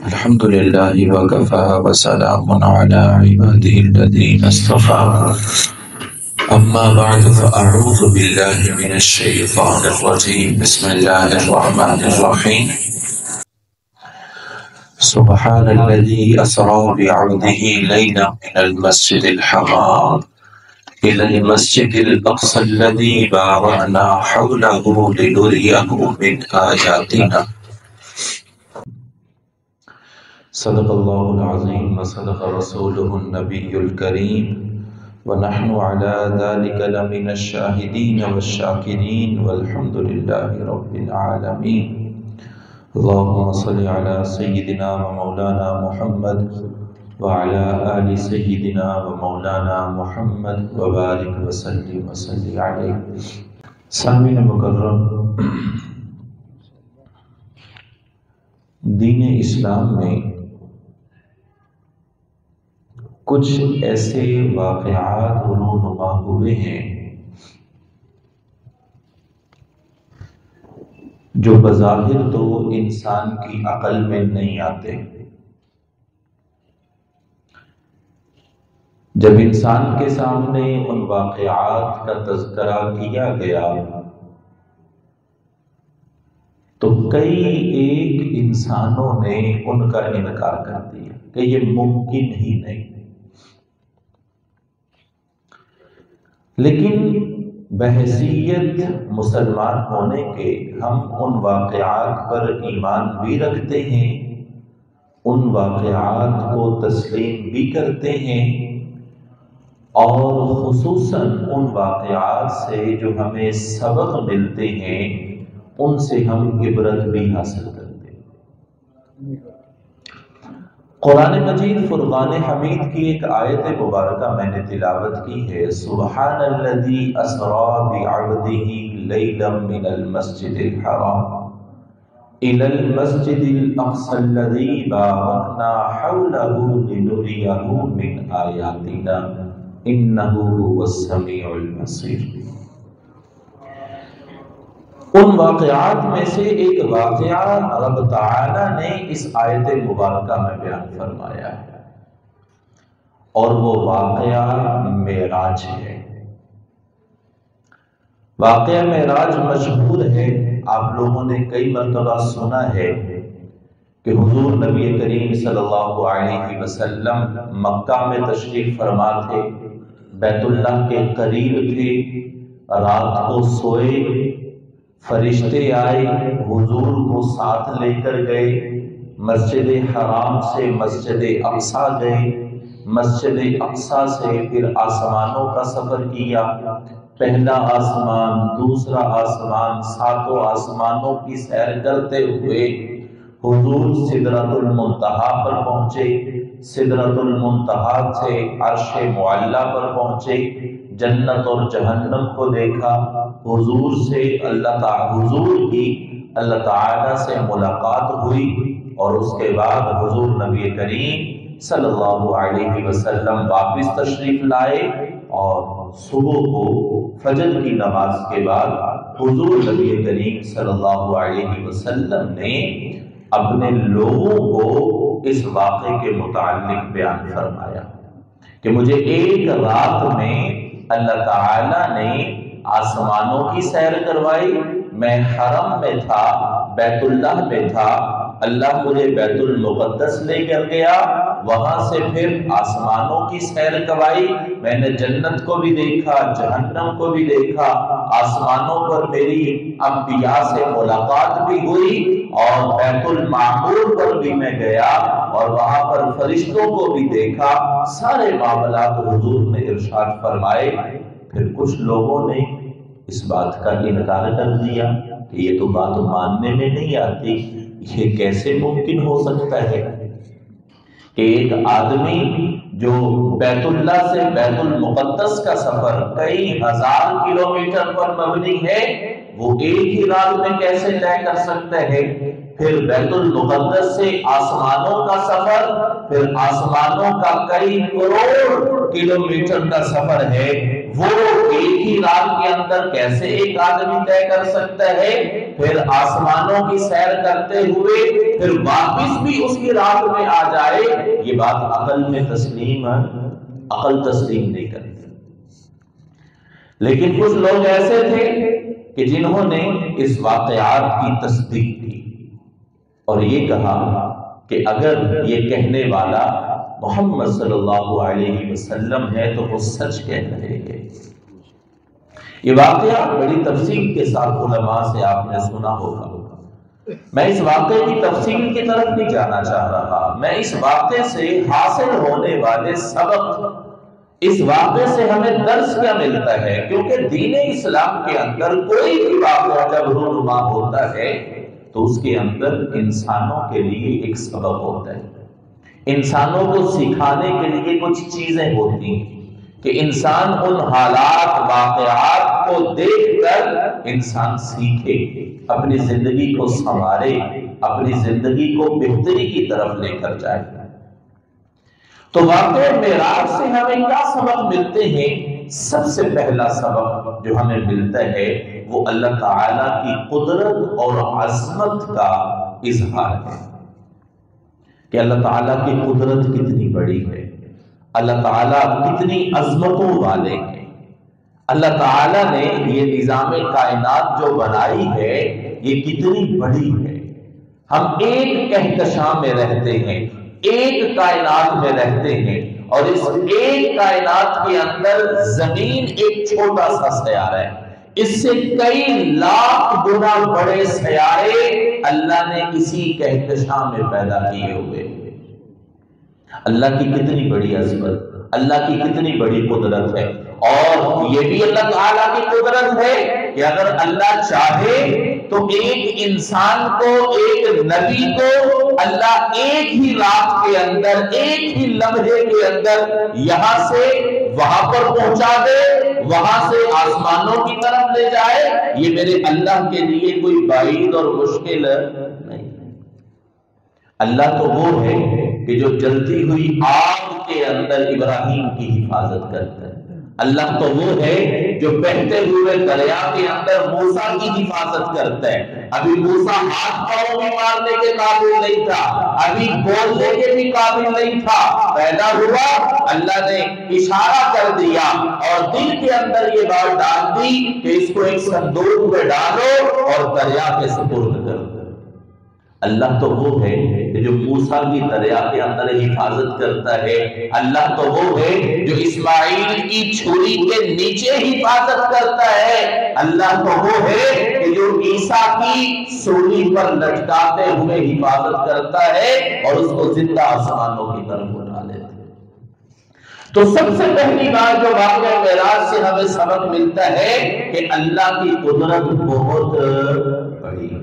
الحمد لله وكفى وسلام على عباده الذين اصطفى أما بعد فأعوذ بالله من الشيطان الرجيم بسم الله الرحمن الرحيم سبحان الذي أسرى بعبده ليلا من المسجد الحرام إلى المسجد الأقصى الذي باركنا حوله لنريه من آياتنا صدق الله العظيم وصدق رسوله النبي الكريم ونحن على ذلك لمن الشاهدين والشاكرين والحمد لله رب العالمين اللهم صل على سيدنا ومولانا محمد وعلى آل سيدنا ومولانا محمد وبارك وسلم وصل عليه. سامعین مکرم، دین اسلام میں کچھ ایسے واقعات رونما ہوئے ہیں جو بظاہر تو انسان کی عقل میں نہیں آتے. جب انسان کے سامنے ان واقعات کا تذکرہ کیا گیا تو کئی ایک انسانوں نے ان کا انکار کر دیا کہ یہ ممکن ہی نہیں. لیکن بحیثیت مسلمان ہونے کے ہم ان واقعات پر ایمان بھی رکھتے ہیں، ان واقعات کو تسلیم بھی کرتے ہیں، اور خصوصاً ان واقعات سے جو ہمیں سبق ملتے ہیں ان سے ہم عبرت بھی حاصل کرتے ہیں. قرآن مجید فرقان حمید کی ایک آیت مبارکہ میں نے تلاوت کی ہے. سبحان الذی اسری بعبدہ لیلا من المسجد الحرام الی المسجد الاقصی الذی بارکنا حولہ لنریہ من آیاتنا انہ هو السمیع البصیر. ان واقعات میں سے ایک واقعہ رب تعالی نے اس آیت مبارکہ میں بیان فرمایا ہے، اور وہ واقعہ معراج ہے. واقعہ معراج مشہور ہے، آپ لوگوں نے کئی مرتبہ سنا ہے کہ حضور نبی کریم صلی اللہ علیہ وسلم مکہ میں تشریف فرما تھے، بیت اللہ کے قریب تھے، رات کو سوئے، فرشتے آئے، حضور کو ساتھ لے کر گئے، مسجد حرام سے مسجد اقصیٰ گئے، مسجد اقصیٰ سے پھر آسمانوں کا سفر کیا. پہلا آسمان، دوسرا آسمان، ساتوں آسمانوں کی سیر کرتے ہوئے حضور سدرۃ المنتہا پر پہنچے. سدرۃ المنتہا سے عرش معلیٰ پر پہنچے، جنت اور جہنم کو دیکھا، حضور سے حضور کی اللہ تعالی سے ملاقات ہوئی، اور اس کے بعد حضور نبی کریم صلی اللہ علیہ وسلم واپس تشریف لائے، اور صبح کو فجر کی نماز کے بعد حضور نبی کریم صلی اللہ علیہ وسلم نے اپنے لوگوں کو اس واقعے کے متعلق بیان فرمایا کہ مجھے ایک رات میں اللہ تعالی نے آسمانوں کی سیر کروائی، میں حرم میں تھا، بیت اللہ میں تھا، اللہ مجھے بیت المقدس لے کر گیا، وہاں سے پھر آسمانوں کی سیر کروائی، میں نے جنت کو بھی دیکھا، جہنم کو بھی دیکھا، آسمانوں پر میری انبیاء سے ملاقات بھی ہوئی، اور بیت المعمور پر بھی میں گیا اور وہاں پر فرشتوں کو بھی دیکھا. سارے معاملات حضور نے ارشاد فرمائے. پھر کچھ لوگوں نے اس بات کا انکار کر دیا کہ یہ تو بات ماننے میں نہیں آتی، یہ کیسے ممکن ہو سکتا ہے کہ ایک آدمی جو بیت اللہ سے بیت المقدس کا سفر کئی ہزار کلومیٹر پر مبنی ہے، وہ ایک ہی رات میں کیسے طے کر سکتا ہے؟ پھر بیت المقدس سے آسمانوں کا سفر، پھر آسمانوں کا کئی کروڑ کلومیٹر کا سفر ہے، وہ ایک ہی رات کے اندر کیسے ایک آدمی طے کر سکتا ہے؟ پھر آسمانوں کی سیر کرتے ہوئے پھر واپس بھی اس کی رات میں آ جائے، یہ بات عقل تسلیم نہیں کرتی۔ لیکن کچھ لوگ ایسے تھے کہ جنہوں نے اس واقعات کی تصدیق کی اور یہ کہا کہ اگر یہ کہنے والا محمد صلی اللہ علیہ وسلم ہے تو وہ سچ کہہ رہے ہیں۔ یہ واقعہ بڑی تفصیل کے ساتھ علماء سے آپ نے سنا ہوگا۔ میں اس واقعے کی تفصیل کی طرف نہیں جانا چاہ رہا، میں اس واقعے سے حاصل ہونے والے سبق، اس واقعے سے ہمیں درس کیا ملتا ہے، کیونکہ دین اسلام کے اندر کوئی بھی واقعہ جب رونما ہوتا ہے تو اس کے اندر انسانوں کے لیے ایک سبق ہوتا ہے، انسانوں کو سکھانے کے لیے کچھ چیزیں ہوتی ہیں کہ انسان ان حالات واقعات کو دیکھ کر انسان سیکھے، اپنی زندگی کو سنوارے، اپنی زندگی کو بہتری کی طرف لے کر جائے۔ تو واقعہ معراج سے ہمیں کیا سبق ملتے ہیں؟ سب سے پہلا سبق جو ہمیں ملتا ہے وہ اللہ تعالیٰ کی قدرت اور عظمت کا اظہار ہے کہ اللہ تعالیٰ کی قدرت کتنی بڑی ہے، اللہ تعالیٰ کتنی عظمتوں والے ہیں۔ اللہ تعالیٰ نے یہ نظام کائنات جو بنائی ہے یہ کتنی بڑی ہے۔ ہم ایک کہکشاں میں رہتے ہیں، ایک کائنات میں رہتے ہیں، اور اس ایک کائنات کے اندر زمین ایک چھوٹا سا سیارہ ہے، اس سے کئی لاکھ گنا بڑے سیارے اللہ نے اسی کہکشاں میں پیدا کیے ہوئے۔ اللہ کی کتنی بڑی عظمت، اللہ کی کتنی بڑی قدرت ہے۔ اور یہ بھی اللہ تعالیٰ کی قدرت ہے کہ اگر اللہ چاہے تو ایک انسان کو، ایک نبی کو اللہ ایک ہی رات کے اندر، ایک ہی لمحے کے اندر یہاں سے وہاں پر پہنچا دے، وہاں سے آسمانوں کی طرف لے جائے، یہ میرے اللہ کے لیے کوئی بعید اور مشکل نہیں۔ اللہ تو وہ ہے کہ جو جلتی ہوئی آگ کے اندر ابراہیم کی حفاظت کرتا ہے، اللہ تو وہ ہے جو بہتے ہوئے دریا کے اندر موسیٰ کی حفاظت کرتا ہے۔ ابھی موسیٰ ہاتھ پاؤں بھی مارنے کے قابل نہیں تھا، ابھی بولنے کے بھی قابل نہیں تھا، پیدا ہوا، اللہ نے اشارہ کر دیا اور دل کے اندر یہ بات ڈال دی کہ اس کو ایک صندوق میں ڈالو اور دریا کے سپرد کر دو۔ اللہ تو وہ ہے کہ جو موسیٰ کی دریا کے اندر حفاظت کرتا ہے، اللہ تو وہ ہے جو اسماعیل کی چھری کے نیچے حفاظت کرتا ہے، اللہ تو وہ ہے کہ جو عیسیٰ کی سولی پر لٹکاتے ہوئے حفاظت کرتا ہے اور اس کو زندہ آسمانوں کی طرف اٹھا لیتا ہے۔ تو سب سے پہلی بات جو واقعہ معراج سے ہمیں سبق ملتا ہے کہ اللہ کی قدرت بہت بڑی ہے،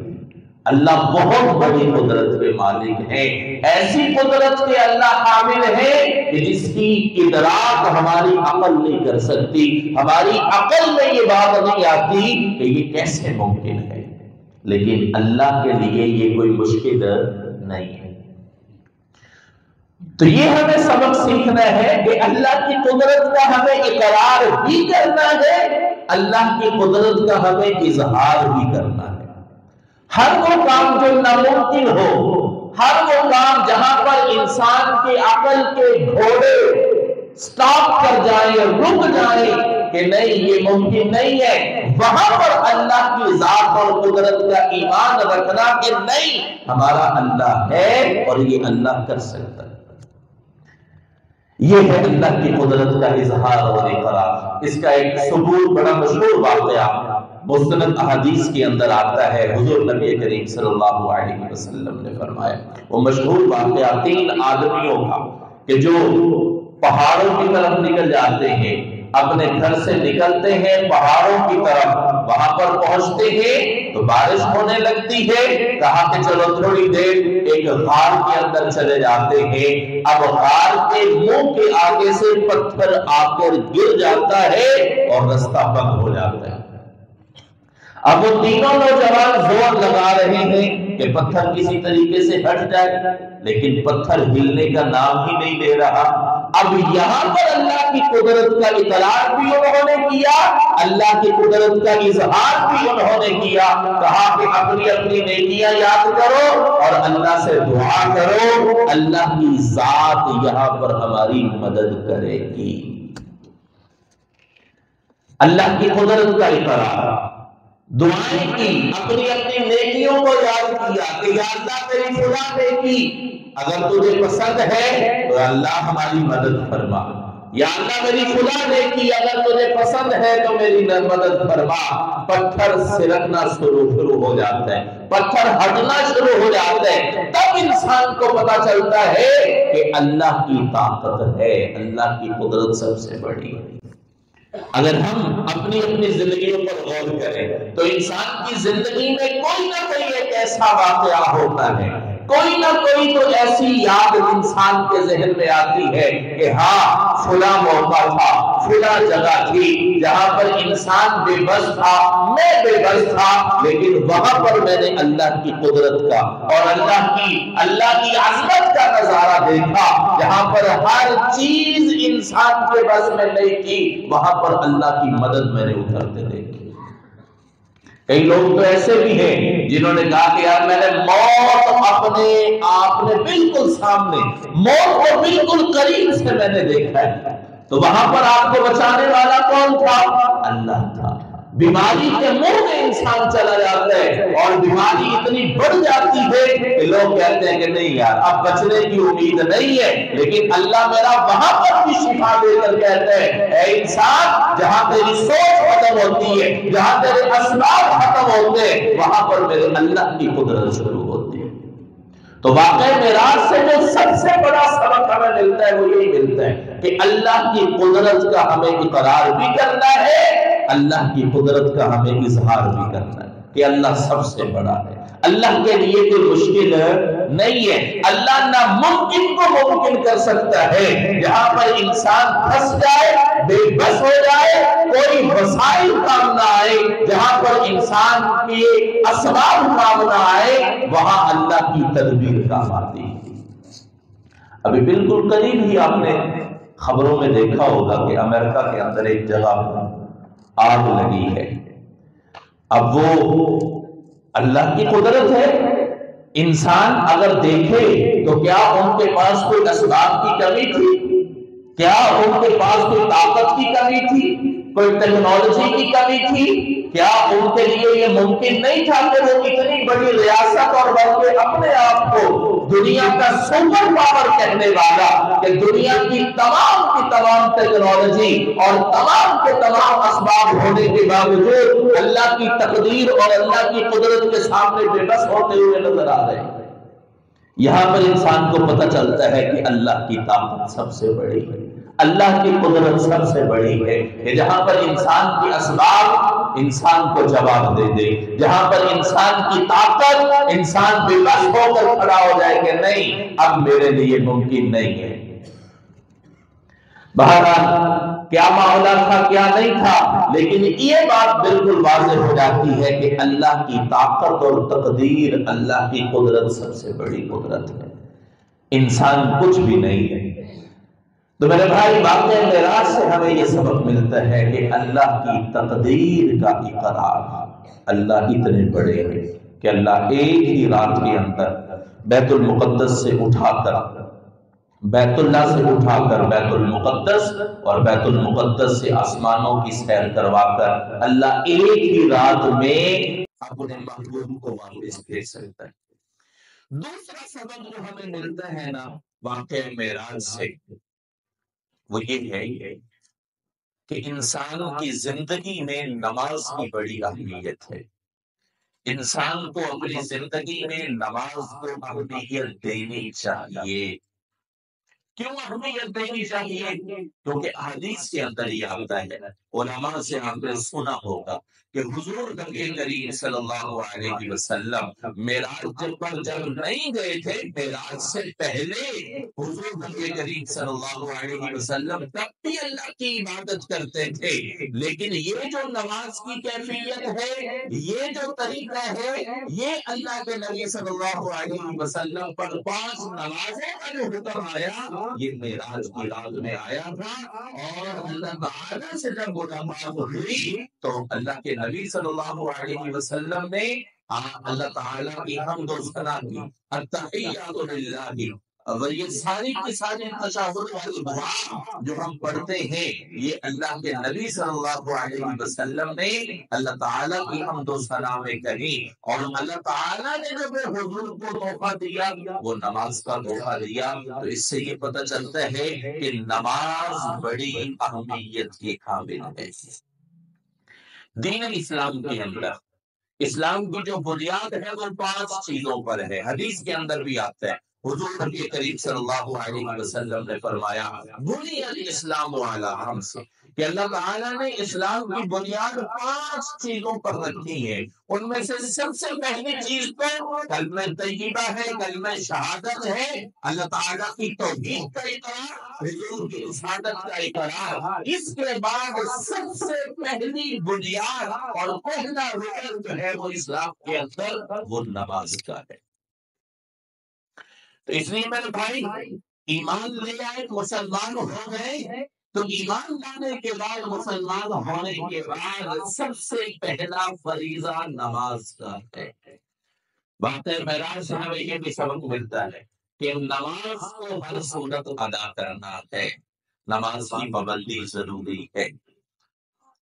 اللہ بہت بڑی قدرت کے مالک ہیں، ایسی قدرت کے اللہ حامل ہے کہ جس کی ادراک ہماری عقل نہیں کر سکتی، ہماری عقل میں یہ بات نہیں آتی کہ یہ کیسے ممکن ہے، لیکن اللہ کے لیے یہ کوئی مشکل نہیں ہے۔ تو یہ ہمیں سبق سیکھنا ہے کہ اللہ کی قدرت کا ہمیں اقرار بھی کرنا ہے، اللہ کی قدرت کا ہمیں اظہار بھی کرنا ہے۔ ہر وہ کام جو ناممکن ہو، ہر وہ کام جہاں پر انسان کے عقل کے گھوڑے سٹاپ کر جائیں، رک جائیں کہ نہیں یہ ممکن نہیں ہے، وہاں پر اللہ کی ذات اور قدرت کا ایمان رکھنا کہ نہیں ہمارا اللہ ہے اور یہ اللہ کر سکتا ہے۔ یہ ہے اللہ کی قدرت کا اظہار اور اقرار۔ اس کا ایک ثبوت بڑا مشہور واقعہ مستند احادیث کے اندر آتا ہے، حضور نبی کریم صلی اللہ علیہ وسلم نے فرمایا، وہ مشہور واقعہ 3 آدمیوں کا کہ جو پہاڑوں کی طرف نکل جاتے ہیں، اپنے گھر سے نکلتے ہیں پہاڑوں کی طرف، وہاں پر پہنچتے ہیں تو بارش ہونے لگتی ہے، کہا کہ چلو تھوڑی دیر ایک غار کے اندر چلے جاتے ہیں۔ اب غار کے منہ کے آگے سے پتھر آ کر گر جاتا ہے اور رستہ بند ہو جاتا ہے۔ اب وہ تینوں نوجوان زور لگا رہے ہیں کہ پتھر کسی طریقے سے ہٹ جائے، لیکن پتھر ہلنے کا نام ہی نہیں لے رہا۔ اب یہاں پر اللہ کی قدرت کا اقرار بھی انہوں نے کیا، اللہ کی قدرت کا اظہار بھی انہوں نے کیا، کہا کہ اپنی اپنی نیکیاں یاد کرو اور اللہ سے دعا کرو، اللہ کی ذات یہاں پر ہماری مدد کرے گی۔ اللہ کی قدرت کا اقرار، دعائیں کی، اپنی اپنی نیکیوں کو یاد کیا کہ یا اللہ میری فلاں نیکی اگر تجھے پسند ہے تو اللہ ہماری مدد فرما، یا اللہ میری فلاں نیکی اگر تجھے پسند ہے تو میری مدد فرما۔ پتھر سرکنا شروع ہو جاتا ہے، پتھر ہٹنا شروع ہو جاتا ہے، تب انسان کو پتا چلتا ہے کہ اللہ کی طاقت ہے، اللہ کی قدرت سب سے بڑی ہے۔ اگر ہم اپنی زندگیوں پر غور کریں تو انسان کی زندگی میں کوئی نہ کوئی ایک ایسا واقعہ ہوتا ہے، کوئی نہ کوئی تو ایسی یاد انسان کے ذہن میں آتی ہے کہ ہاں فلاں موقع تھا، فلاں جگہ تھی جہاں پر انسان بے بس تھا، میں بے بس تھا، لیکن وہاں پر میں نے اللہ کی قدرت کا اور اللہ کی عظمت کا نظارہ دیکھا، جہاں پر ہر چیز انسان کے بس میں نہیں تھی، وہاں پر اللہ کی مدد میں نے اترتے دیکھی۔ کئی لوگ تو ایسے بھی ہیں جنہوں نے کہا کہ یار میں نے موت اپنے آپ نے بالکل سامنے، موت کو بالکل قریب سے میں نے دیکھا ہے، تو وہاں پر آپ کو بچانے والا کون تھا؟ اللہ تھا۔ بیماری کے منہ میں انسان چلا جاتا ہے اور بیماری اتنی بڑھ جاتی ہے کہ لوگ کہتے ہیں کہ نہیں یار اب بچنے کی امید نہیں ہے، لیکن اللہ میرا وہاں پر بھی شفا دے کر کہتے ہیں اے انسان جہاں تیری سوچ ختم ہوتی ہے، جہاں تیرے اسباب ختم ہوتے ہیں، وہاں پر میرے اللہ کی قدرت شروع ہوتی ہے۔ تو واقعی معراج سے جو سب سے بڑا سبق ہمیں ملتا ہے وہ یہی ملتا ہے کہ اللہ کی قدرت کا ہمیں اقرار بھی کرنا ہے، اللہ کی قدرت کا ہمیں اظہار بھی کرنا ہے کہ اللہ سب سے بڑا ہے، اللہ کے لیے کوئی مشکل نہیں ہے، اللہ ناممکن کو ممکن کر سکتا ہے۔ جہاں پر انسان پھنس جائے، بے بس ہو جائے، کوئی وسائل کام نہ آئے، جہاں پر انسان کے اسباب کام نہ آئے، وہاں اللہ کی تدبیر کام آتی ہے۔ ابھی بالکل قریب ہی آپ نے خبروں میں دیکھا ہوگا کہ امریکہ کے اندر ایک جگہ پر آگ لگی ہے۔ اب وہ اللہ کی قدرت ہے، انسان اگر دیکھے تو کیا ان کے پاس کوئی اسباب کی کمی تھی؟ کیا ان کے پاس کوئی طاقت کی کمی تھی؟ کوئی ٹیکنالوجی کی کمی تھی؟ کیا ان کے لیے یہ ممکن نہیں تھا کہ وہ اتنی بڑی ریاست اور بلکہ اپنے آپ کو دنیا کا سپر پاور کہنے والا کہ دنیا کی تمام ٹیکنالوجی اور تمام کے تمام اسباب ہونے کے باوجود اللہ کی تقدیر اور اللہ کی قدرت کے سامنے بے بس ہوتے ہوئے نظر آ رہے ہیں؟ یہاں پر انسان کو پتہ چلتا ہے کہ اللہ کی طاقت سب سے بڑی ہے، اللہ کی قدرت سب سے بڑی ہے کہ جہاں پر انسان کی اسباب انسان کو جواب دے دے، جہاں پر انسان کی طاقت انسان بے بس ہو کر کھڑا ہو جائے کہ نہیں اب میرے لیے ممکن نہیں ہے۔ بہرحال کیا معاملہ تھا کیا نہیں تھا، لیکن یہ بات بالکل واضح ہو جاتی ہے کہ اللہ کی طاقت اور تقدیر، اللہ کی قدرت سب سے بڑی قدرت ہے، انسان کچھ بھی نہیں ہے۔ تو میرے بھائی واقعہ معراج سے ہمیں یہ سبق ملتا ہے کہ اللہ کی تقدیر کا اقرار، اللہ اتنے بڑے ہیں کہ اللہ ایک ہی رات کے اندر بیت المقدس سے اٹھا کر، بیت اللہ سے اٹھا کر بیت المقدس اور بیت المقدس سے آسمانوں کی سیر کروا کر اللہ ایک ہی رات میں اپنے محبوب کو واپس بھیج سکتا ہے۔ دوسرا سبق جو ہمیں ملتا ہے نا واقعہ معراج سے وہ یہ ہے کہ انسان کی زندگی میں نماز کی بڑی اہمیت ہے، انسان کو اپنی زندگی میں نماز کو اہمیت دینی چاہیے۔ کیوں اہمیت دینی چاہیے؟ کیونکہ حدیث کے اندر یہ آتا ہے علماء سے آپ نے سنا ہوگا کہ حضور نبی کریم صلی اللہ علیہ وسلم معراج پر جب نہیں گئے تھے، معراج سے پہلے حضور نبی کریم صلی اللہ علیہ وسلم تب بھی اللہ کی عبادت کرتے تھے، لیکن یہ جو نماز کی کیفیت ہے، یہ جو طریقہ ہے، یہ اللہ کے نبی صلی اللہ علیہ وسلم پر 5 نمازوں کا جو حکم آیا، یہ معراج کی رات میں آیا تھا۔ اور اللہ تعالیٰ سے جب ملاقات ہوئی تو اللہ کے نبی صلی اللہ علیہ وسلم نے اللہ تعالیٰ کی حمد و ثنا کی، التحیات للہ، اور یہ ساری کی ساری تشہد والی دعا جو ہم پڑھتے ہیں، یہ اللہ کے نبی صلی اللہ علیہ وسلم نے اللہ تعالیٰ کی حمد و ثنا میں کہی، اور اللہ تعالیٰ نے جب حضور کو تحفہ دیا وہ نماز کا تحفہ دیا۔ تو اس سے یہ پتہ چلتا ہے کہ نماز بڑی اہمیت کی حامل ہے۔ دین اسلام کے اندر اسلام کی جو بنیاد ہے وہ 5 چیزوں پر ہے، حدیث کے اندر بھی آتا ہے۔ حضور نبی کریم صلی اللہ علیہ وسلم نے فرمایا بنی الاسلام علی 5، کہ اللہ تعالیٰ نے اسلام کی بنیاد 5 چیزوں پر رکھی ہے۔ ان میں سے سب سے پہلی چیز تو کلمہ طیبہ ہے، کلمہ شہادت ہے، اللہ تعالیٰ کی توحید کا اقرار، حضور کی رسالت کا اقرار۔ اس کے بعد سب سے پہلی بنیاد اور پہلا رکن جو ہے وہ اسلام کے اندر وہ نماز کا ہے۔ تو اس لیے میرے بھائی ایمان لے آئے، مسلمان ہو گئے، تو ایمان لانے کے بعد، مسلمان ہونے کے بعد سب سے پہلا فریضہ نماز کا ہے۔ بات معراج سے ہمیں یہ بھی سبق ملتا ہے کہ نماز کو ہر صورت ادا کرنا ہے، نماز کی پابندی ضروری ہے۔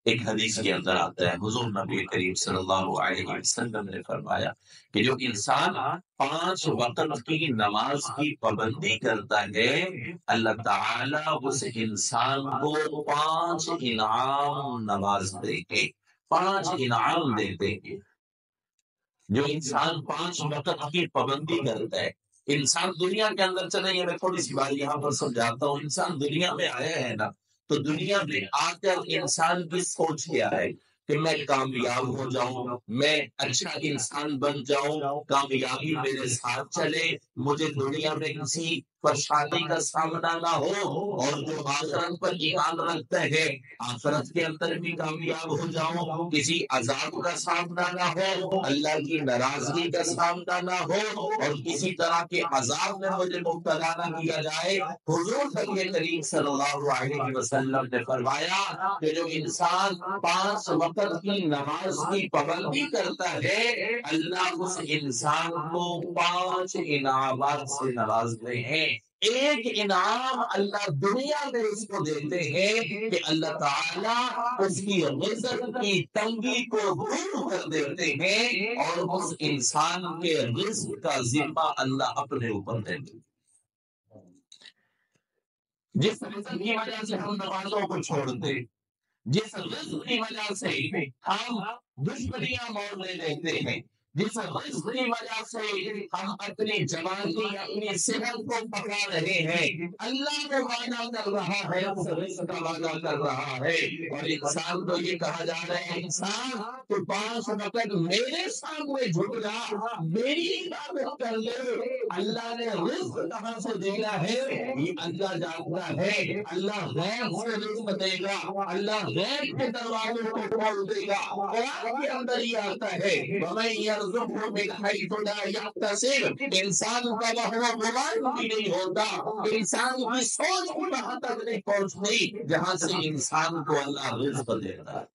ایک حدیث کے اندر آتا ہے حضور نبی کریم صلی اللہ علیہ وسلم نے فرمایا کہ جو انسان 5 وقت کی نماز کی پابندی کرتا ہے، اللہ تعالیٰ اس انسان کو 5 انعام نواز دیں گے، 5 انعام دیتے ہیں۔ جو انسان 5 وقت کی پابندی کرتا ہے، انسان دنیا کے اندر، چلیں یہ میں تھوڑی سی بات یہاں پر سمجھاتا ہوں، انسان دنیا میں آیا ہے نا، تو دنیا میں آ کر انسان کی سوچ کیا ہے کہ میں کامیاب ہو جاؤں، میں اچھا انسان بن جاؤں، کامیابی میرے ساتھ چلے، مجھے دنیا میں کسی پریشانی کا سامنا نہ ہو، اور جو آخرت پر ایمان رکھتا ہے آخرت کے اندر بھی کامیاب ہو جاؤں، کسی عذاب کا سامنا نہ ہو، اللہ کی ناراضگی کا سامنا نہ ہو، اور کسی طرح کے عذاب میں مجھے مبتلا نہ کیا جائے۔ حضور نبی کریم صلی اللہ علیہ وسلم نے فرمایا کہ جو انسان 5 وقت کی نماز کی پابندی کرتا ہے، اللہ اس انسان کو 5 انعامات سے نوازتے ہیں۔ ایک انعام اللہ دنیا میں اس کو دیتے ہیں کہ اللہ تعالیٰ اس کی رزق کی تنگی کو دور کر دیتے ہیں، اور اس انسان کے رزق کا ذمہ اللہ اپنے اوپر دیتے ہیں۔ جس رزق کی وجہ سے ہم نمازوں کو چھوڑتے، جس رزق کی وجہ سے ہم دشمنیاں مول لیتے ہیں، جس رزق کی وجہ سے ہم اپنی جوانی، اپنی صحت کو پکڑا رہے ہیں، اللہ نے وعدہ کر رہا ہے، اس رزق کا وعدہ کر رہا ہے، اور انسان کو یہ کہا جا رہا ہے انسان تو 5 وقت میرے سامنے جھک جا، میری عبادت کر لے۔ اللہ نے رزق کہاں سے دینا ہے یہ اللہ جانتا ہے، اللہ غیب سے رزق دے گا، اللہ غیب کے دروازوں کو کھول دے گا۔ قرآن کے اندر یہ آتا ہے وَمَن يَرْزُقْهُ مِنْ حَيْثُ لَا يَحْتَسِبُ، انسان کا وہ گمان بھی نہیں ہوتا، انسان کی سوچ بھی وہاں تک نہیں پہنچتی جہاں سے انسان کو اللہ رزق دیتا ہے۔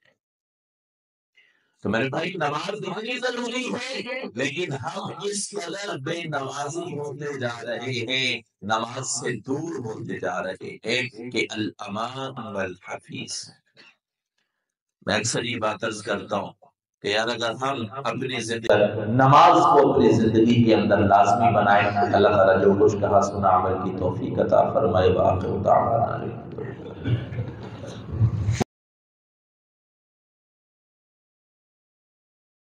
تو میرے بھائی نماز اتنی ضروری ہے، لیکن ہم اس قدر بے نمازی ہوتے جا رہے ہیں، نماز سے دور ہوتے جا رہے ہیں کہ الامان والحفیظ۔ میں اکثر یہ بات عرض کرتا ہوں کہ یار اگر ہم اپنی زندگی نماز کو اپنی زندگی کے اندر لازمی بنائیں، اللہ تعالیٰ جو کچھ کہا سنا عمل کی توفیق عطا فرمائے۔ باقی